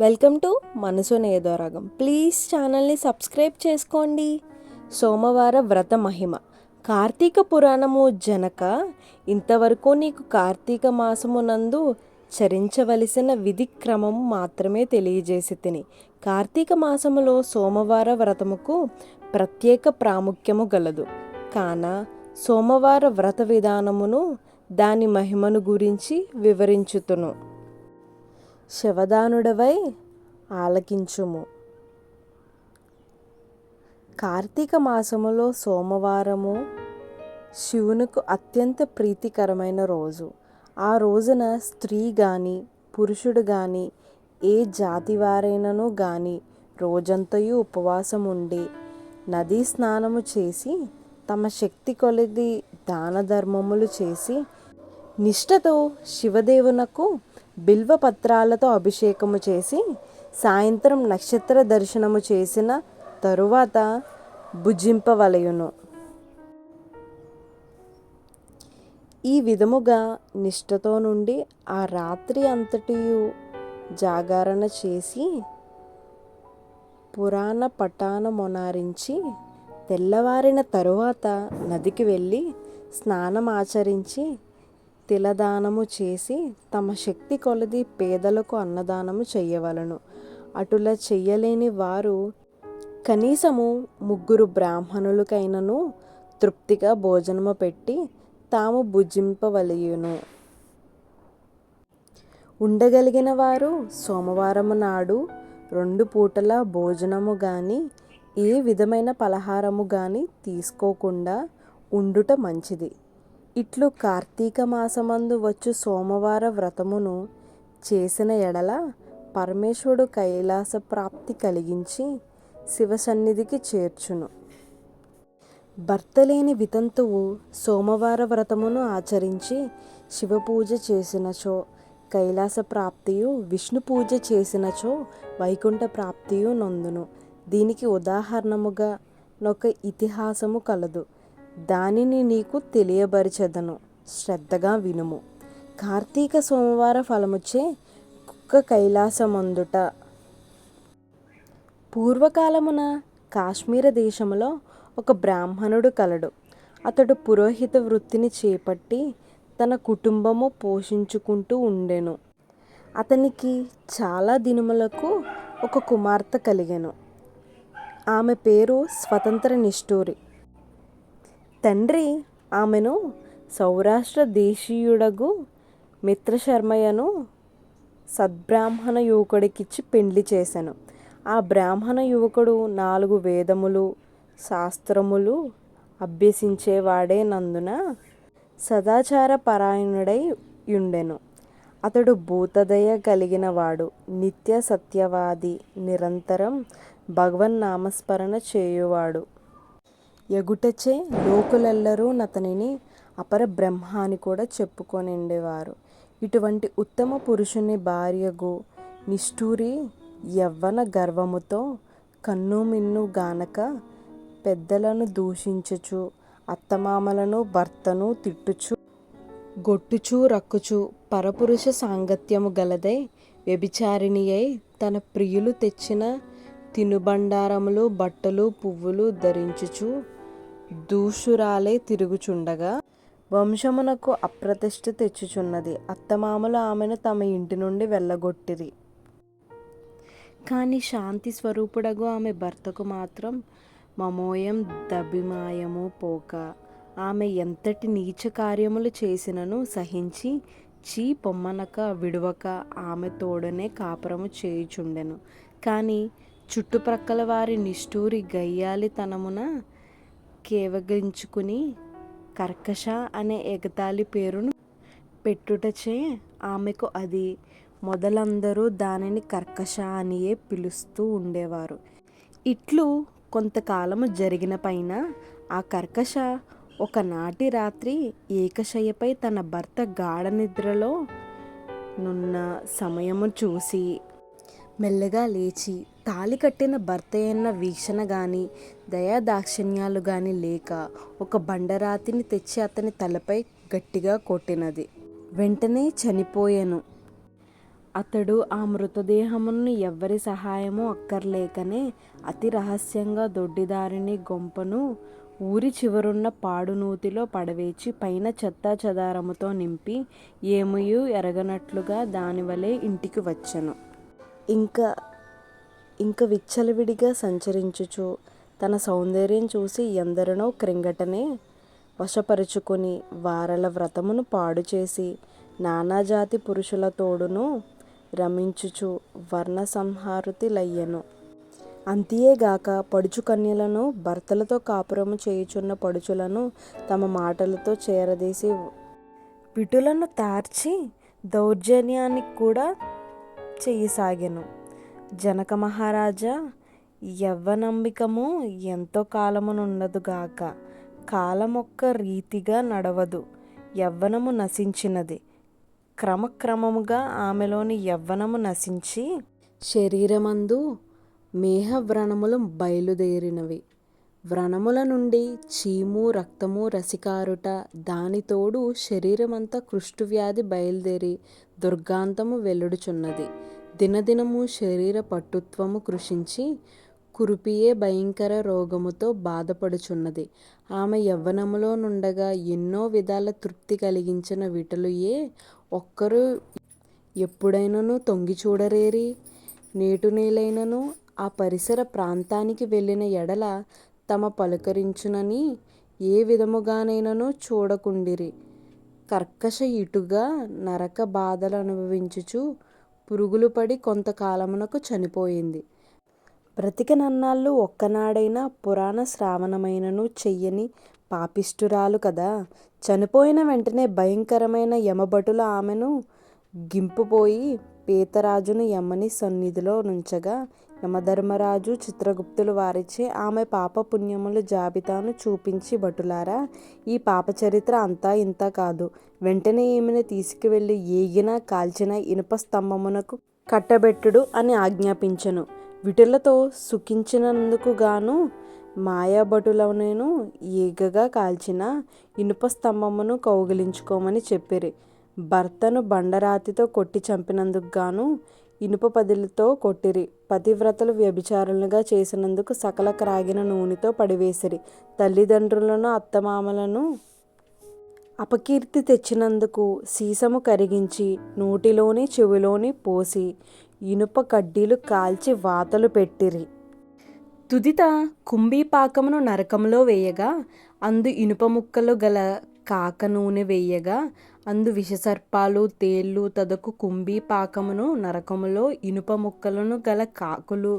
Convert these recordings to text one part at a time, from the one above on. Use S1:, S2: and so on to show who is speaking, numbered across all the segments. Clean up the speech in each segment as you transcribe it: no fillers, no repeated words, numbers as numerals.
S1: Welcome to మనసు నేదోరాగం. Please ఛానల్ని subscribe చేసుకోండి. సోమవార వ్రత మహిమ. కార్తీక పురాణము జనక, ఇంతవరకు నీకు కార్తీక మాసమునందు చరించవలసిన విధి క్రమము మాత్రమే తెలియజేసి తిని. కార్తీక మాసములో సోమవార వ్రతముకు ప్రత్యేక ప్రాముఖ్యము గలదు. కాన సోమవార వ్రత విధానమును దాని మహిమను గురించి వివరించుతును. శవదానుడవై ఆలకించుము. కార్తీక మాసములో సోమవారము శివునికి అత్యంత ప్రీతికరమైన రోజు. ఆ రోజున స్త్రీ కానీ పురుషుడు కానీ ఏ జాతి వారైనను కానీ రోజంతయు ఉపవాసం ఉండి నదీ స్నానము చేసి తమ శక్తి కొలది దాన ధర్మములు చేసి నిష్ఠతో శివదేవునకు బిల్వ పత్రాలతో అభిషేకము చేసి సాయంత్రం నక్షత్ర దర్శనము చేసిన తరువాత భుజింపవలయును. ఈ విధముగా నిష్ఠతో నుండి ఆ రాత్రి అంతటియు జాగరణ చేసి పురాణ పఠాన మొనారించి తెల్లవారిన తరువాత నదికి వెళ్ళి స్నానమాచరించి తిలదానము చేసి తమ శక్తి కొలది పేదలకు అన్నదానము చెయ్యవలను. అటులా చెయ్యలేని వారు కనీసము 3 బ్రాహ్మణులకైనను తృప్తిగా భోజనము పెట్టి తాము భుజింపవలయును. ఉండగలిగిన వారు సోమవారము నాడు 2 పూటల భోజనము కానీ ఏ విధమైన పలహారము కానీ తీసుకోకుండా ఉండుట మంచిది. ఇట్లు కార్తీక మాసమందు వచ్చు సోమవార వ్రతమును చేసిన ఎడల పరమేశ్వరుడు కైలాస ప్రాప్తి కలిగించి శివసన్నిధికి చేర్చును. భర్త లేని వితంతువు సోమవార వ్రతమును ఆచరించి శివపూజ చేసినచో కైలాస ప్రాప్తియు, విష్ణు పూజ చేసినచో వైకుంఠ ప్రాప్తియు నొందును. దీనికి ఉదాహరణముగా నొక ఇతిహాసము కలదు. దానిని నీకు తెలియబరిచెదను, శ్రద్ధగా వినుము. కార్తీక సోమవార ఫలముచ్చే కుక్క కైలాసమందుట. పూర్వకాలమున కాశ్మీర దేశములో ఒక బ్రాహ్మణుడు కలడు. అతడు పురోహిత వృత్తిని చేపట్టి తన కుటుంబము పోషించుకుంటూ ఉండెను. అతనికి చాలా దినములకు ఒక కుమార్తె కలిగెను. ఆమె పేరు స్వతంత్ర నిష్ఠూరి. తండ్రి ఆమెను సౌరాష్ట్ర దేశీయుడగు మిత్రశర్మయ్యను సద్బ్రాహ్మణ యువకుడికిచ్చి పెండ్లి చేసెను. ఆ బ్రాహ్మణ యువకుడు 4 వేదములు శాస్త్రములు అభ్యసించేవాడైనందున సదాచార పరాయణుడై యుండెను. అతడు భూతదయ కలిగిన వాడు, నిత్య సత్యవాది, నిరంతరం భగవన్నామస్మరణ చేయువాడు యగుటచే లోకులెల్లరూ నతనిని అపర బ్రహ్మ అని కూడా చెప్పుకొనిండేవారు. ఇటువంటి ఉత్తమ పురుషుని భార్యగు నిష్ఠూరి యవ్వన గర్వముతో కన్నుమిన్ను గానక పెద్దలను దూషించుచు అత్తమామలను భర్తను తిట్టుచు గొట్టుచూ రక్కుచు పరపురుష సాంగత్యము గలదై వ్యభిచారిణి అయి తన ప్రియులు తెచ్చిన తినుబండారములు బట్టలు పువ్వులు ధరించుచు దూషురాలై తిరుగుచుండగా వంశమునకు అప్రతిష్ఠ తెచ్చుచున్నది. అత్తమామలు ఆమెను తమ ఇంటి నుండి వెళ్ళగొట్టిరి. కానీ శాంతి స్వరూపుడగు ఆమె భర్తకు మాత్రం మమోయం దభిమాయము పోక ఆమె ఎంతటి నీచ కార్యములు చేసినను సహించి చీ పొమ్మనక విడువక ఆమె తోడనే కాపురము చేయుచుండెను. కానీ చుట్టుప్రక్కల వారి నిష్ఠూరి గయ్యాలితనమున కేవగించుకుని కర్కశ అనే ఎగతాళి పేరును పెట్టుటచే ఆమెకు అది మొదలందరూ దానిని కర్కశ అనియే పిలుస్తూ ఉండేవారు. ఇట్లు కొంతకాలము జరిగిన పైన ఆ కర్కశ ఒకనాటి రాత్రి ఏకశయ్యపై తన భర్త గాఢ నిద్రలో నున్న సమయము చూసి మెల్లగా లేచి తాళి కట్టిన భర్త అయిన వీక్షణ గాని దయాదాక్షిణ్యాలు గాని లేక ఒక బండరాతిని తెచ్చి అతని తలపై గట్టిగా కొట్టినది. వెంటనే చనిపోయెను. అతడు ఆ మృతదేహమును ఎవ్వరి సహాయము అక్కర్లేకనే అతి రహస్యంగా దొడ్డిదారిని గొంపను ఊరి చివరున్న పాడునూతిలో పడవేచి పైన చెత్తా చెదారముతో నింపి ఏమయూ ఎరగనట్లుగా దానివలే ఇంటికి వచ్చెను. ఇంక విచ్చలవిడిగా సంచరించుచు తన సౌందర్యం చూసి ఎందరినో క్రింగటనే వశపరుచుకొని వారల వ్రతమును పాడుచేసి నానాజాతి పురుషులతోడును రమించుచు వర్ణసంహారుతిలయ్యెను. అంతియేగాక పడుచు కన్యలను భర్తలతో కాపురము చేయుచున్న పడుచులను తమ మాటలతో చేరదీసి విటులను తార్చి దౌర్జన్యానికి కూడా చెయ్యసాగెను. జనక మహారాజా, యవ్వనంబికము ఎంతో కాలమునుండదుగాక, కాలమొక్క రీతిగా నడవదు, యవ్వనము నశించినది. క్రమక్రమముగా ఆమెలోని యవ్వనము నశించి శరీరమందు మేహవ్రణములు బయలుదేరినవి. వ్రణముల నుండి చీము రక్తము రసికారుట, దానితోడు శరీరమంతా కుష్ఠవ్యాధి బయలుదేరి దుర్గంధము వెలుడుచున్నది. దినదినము శరీర పటుత్వము కృశించి కురుపియే భయంకర రోగముతో బాధపడుచున్నది. ఆమె యవ్వనములో నుండగా ఎన్నో విధాల తృప్తి కలిగించిన విటలుయే ఒక్కరు ఎప్పుడైనను తొంగి చూడరేరి. నేటునేలైనను ఆ పరిసర ప్రాంతానికి వెళ్ళిన ఎడల తమ పలుకరించునని ఏ విధముగానైనను చూడకుండిరి. కర్కశ ఇటుగా నరక బాధలనుభవించుచు పురుగులు పడి కొంతకాలమునకు చనిపోయింది. బ్రతికినన్నాళ్ళు ఒక్కనాడైనా పురాణ శ్రవణమైనను చెయ్యని పాపిష్ఠురాలు కదా. చనిపోయిన వెంటనే భయంకరమైన యమభటులు ఆమెను గింపుపోయి పీతరాజును యమని సన్నిధిలో నుంచగా యమధర్మరాజు చిత్రగుప్తులు వారిచే ఆమె పాపపుణ్యముల జాబితాను చూపించి, భటులారా, ఈ పాపచరిత్ర అంతా ఇంతా కాదు, వెంటనే ఈమెను తీసుకువెళ్ళి ఏగిన కాల్చిన ఇనుప స్తంభమునకు కట్టబెట్టుడు అని ఆజ్ఞాపించెను. విటులతో సుఖించినందుకుగాను మాయాభటులనేను ఏగగా కాల్చిన ఇనుప స్తంభమును కౌగిలించుకోమని చెప్పిరి. భర్తను బండరాతితో కొట్టి చంపినందుకుగాను ఇనుప పదిలతో కొట్టిరి. పతివ్రతలు వ్యభిచారులుగా చేసినందుకు సకల క్రాగిన నూనెతో పడివేసిరి. తల్లిదండ్రులను అత్తమామలను అపకీర్తి తెచ్చినందుకు సీసము కరిగించి నోటిలోని చెవిలోని పోసి ఇనుప కడ్డీలు కాల్చి వాతలు పెట్టిరి. తుదిత కుంభీపాకమును నరకములో వేయగా అందు ఇనుప ముక్కలు గల కాక నూనె వేయగా అందు విషసర్పాలు తేళ్ళు తదకు కుంభీపాకమును నరకములో ఇనుప ముక్కలను గల కాకులు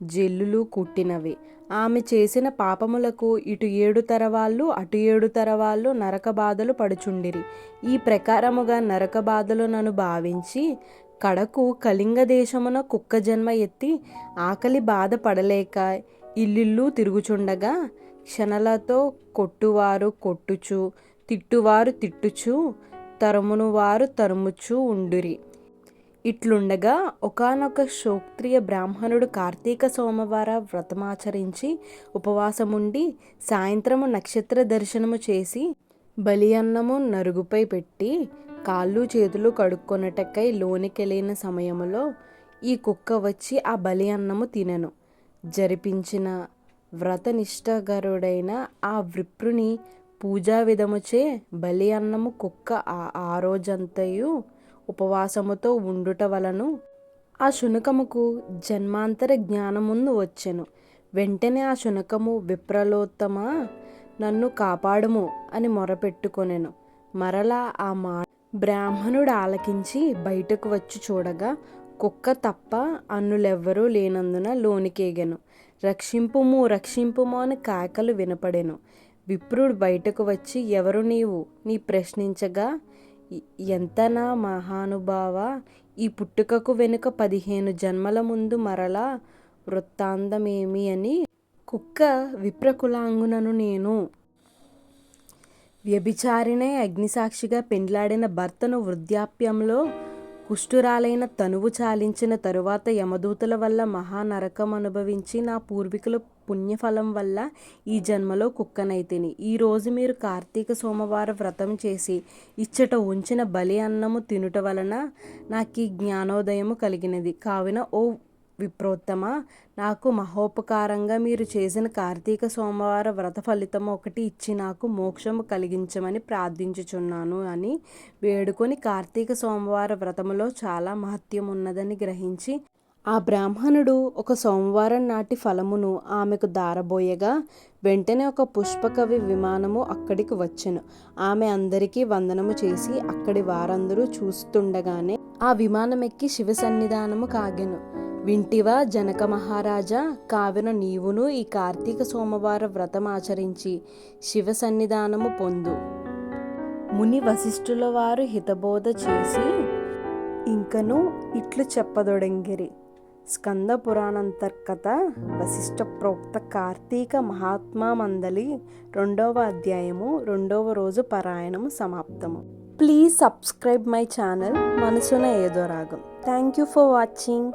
S1: జెల్లులు కుట్టినవి. ఆమె చేసిన పాపములకు ఇటు 7 తరవాళ్ళు అటు 7 తరవాళ్ళు నరక బాధలు పడుచుండిరి. ఈ ప్రకారముగా నరక బాధలు నన్ను భావించి కడకు కళింగ దేశమున కుక్క జన్మ ఎత్తి ఆకలి బాధ పడలేక ఇల్లిల్లు తిరుగుచుండగా క్షణలతో కొట్టువారు కొట్టుచు తిట్టువారు తిట్టుచు తరుమునువారు తరుముచూ ఉండిరి. ఇట్లుండగా ఒకానొక క్షోత్రియ బ్రాహ్మణుడు కార్తీక సోమవార వ్రతమాచరించి ఉపవాసముండి సాయంత్రము నక్షత్ర దర్శనము చేసి బలి అన్నము నరుగుపై పెట్టి కాళ్ళు చేతులు కడుక్కొనుటకై లోనికెళ్ళిన సమయములో ఈ కుక్క వచ్చి ఆ బలి అన్నము తినెను. జరిపించిన వ్రతనిష్టగరుడైన ఆ విప్రుని పూజా విధముచే బలి అన్నము కుక్క ఆ రోజంతయు ఉపవాసముతో ఉండుట వలను ఆ శునకముకు జన్మాంతర జ్ఞానముందు వచ్చెను. వెంటనే ఆ శునకము, విప్రలోత్తమా, నన్ను కాపాడుము అని మొరపెట్టుకొనెను. మరలా ఆ మాట బ్రాహ్మణుడు ఆలకించి బయటకు వచ్చి చూడగా కుక్క తప్ప అన్నులెవ్వరూ లేనందున లోనికేగెను. రక్షింపుము రక్షింపుము అని కేకలు వినపడెను. విప్రుడు బయటకు వచ్చి, ఎవరు నీవు? నీ ప్రశ్నించగా, ఎంతనా మహానుభావా, ఈ పుట్టుకకు వెనుక 15 జన్మల ముందు మరలా వృత్తాంతమేమి అని. కుక్క, విప్రకులాంగునను నేను వ్యభిచారినై అగ్నిసాక్షిగా పెండ్లాడిన భర్తను వృద్ధాప్యంలో కుష్ఠురాలైన తనువు చాలించిన తరువాత యమదూతల వల్ల మహానరకం అనుభవించి నా పూర్వీకుల పుణ్యఫలం వల్ల ఈ జన్మలో కుక్కనైతిని. ఈరోజు మీరు కార్తీక సోమవార వ్రతం చేసి ఇచ్చట ఉంచిన బలి అన్నము తినుట వలన నాకు ఈ జ్ఞానోదయము కలిగినది. కావున ఓ విప్రోత్తమ, నాకు మహోపకారంగా మీరు చేసిన కార్తీక సోమవార వ్రత ఫలితము ఒకటి ఇచ్చి నాకు మోక్షము కలిగించమని ప్రార్థించుచున్నాను అని వేడుకొని కార్తీక సోమవార వ్రతములో చాలా మహత్యం ఉన్నదని గ్రహించి ఆ బ్రాహ్మణుడు ఒక సోమవారం నాటి ఫలమును ఆమెకు దారబోయగా వెంటనే ఒక పుష్పకవి విమానము అక్కడికి వచ్చెను. ఆమె అందరికీ వందనము చేసి అక్కడి వారందరూ చూస్తుండగానే ఆ విమానం ఎక్కి శివ సన్నిధానము కాగెను. వింటివా జనక మహారాజా, కావున నీవును ఈ కార్తీక సోమవార వ్రతం ఆచరించి శివ సన్నిధానము పొందు. ముని వశిష్ఠుల వారు హితబోధ చేసి ఇంకను ఇట్లు చెప్పదొడంగిరి. స్కంద పురాణాంతర్గత వశిష్ఠ ప్రోక్త కార్తీక మహాత్మా మందలి 2వ అధ్యాయము 2వ రోజు పారాయణము సమాప్తము. ప్లీజ్ సబ్స్క్రైబ్ మై ఛానల్ మనసున ఏదో రాగం. Thank you for watching.